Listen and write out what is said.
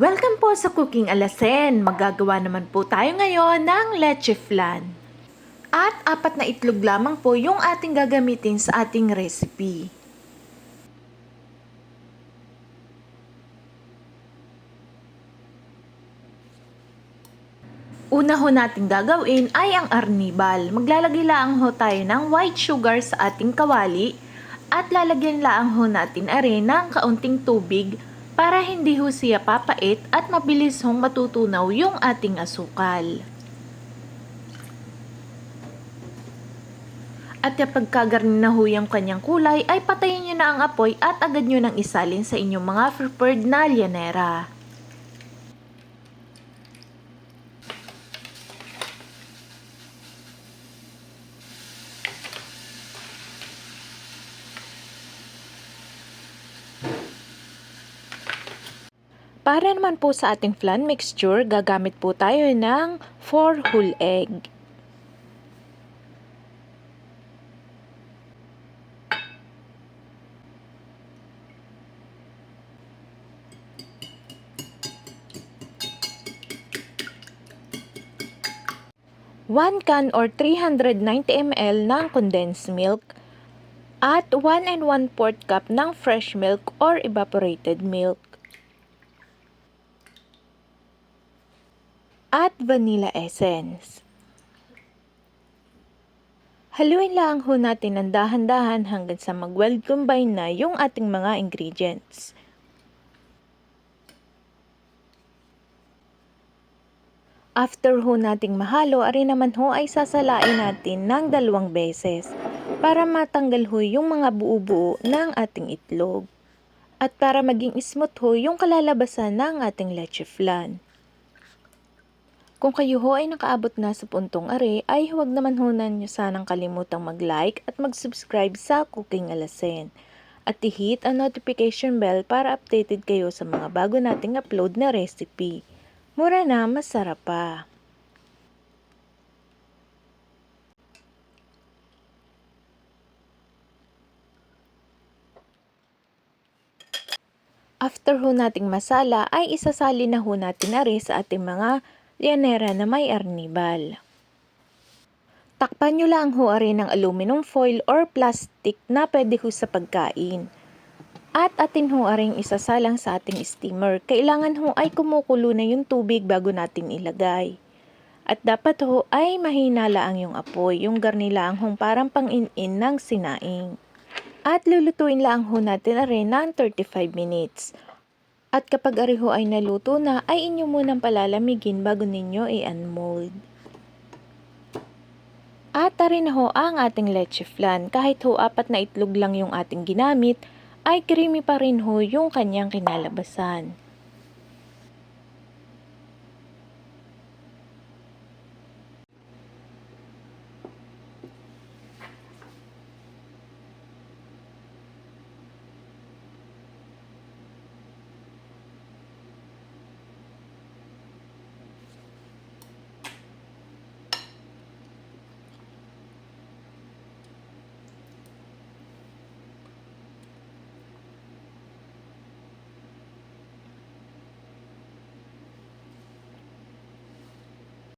Welcome po sa Cooking Alasen. Maggagawa naman po tayo ngayon ng leche flan. At 4 na itlog lamang po yung ating gagamitin sa ating recipe. Una ho nating gagawin ay ang arnibal. Maglalagay lang ho tayo ng white sugar sa ating kawali at lalagyan lang ho natin are ng kaunting tubig para hindi ho siya papait at mabilis hong matutunaw yung ating asukal. At kapag kagarni na ho yung kanyang kulay ay patayin nyo na ang apoy at agad nyo nang isalin sa inyong mga preferred na llanera. Para naman po sa ating flan mixture, gagamit po tayo ng 4 whole egg. One can or 390 ml ng condensed milk at 1 1/4 cup ng fresh milk or evaporated milk. At vanilla essence. Haluin lang ho natin ng dahan-dahan hanggang sa mag-well combine na yung ating mga ingredients. After ho nating mahalo, ari naman ho ay sasalain natin ng 2 beses para matanggal ho yung mga buo-buo ng ating itlog. At para maging smooth ho yung kalalabasan ng ating leche flan. Kung kayo ho ay nakaabot na sa puntong are, ay huwag naman ho na nyo sanang kalimutang mag-like at mag-subscribe sa Cooking Alasen. At i-hit ang notification bell para updated kayo sa mga bago nating upload na recipe. Mura na, masarap pa. After ho nating masala, ay isasali na ho natin are sa ating mga llanera na may arnibal. Takpan nyo lang ho are ng aluminum foil or plastic na pwede ho sa pagkain. At atin ho aring isasalang sa ating steamer. Kailangan ho ay kumukulo na yung tubig bago natin ilagay. At dapat ho ay mahina lang yung apoy, yung garni lang hong parang pang-in-in ng sinaing. At lulutuin lang ho natin are ng 35 minutes. At kapag ariho ay naluto na, ay inyo munang palalamigin bago ninyo i-unmold. At rin ho ang ating leche flan. Kahit ho 4 na itlog lang yung ating ginamit, ay creamy pa rin ho yung kanyang kinalabasan.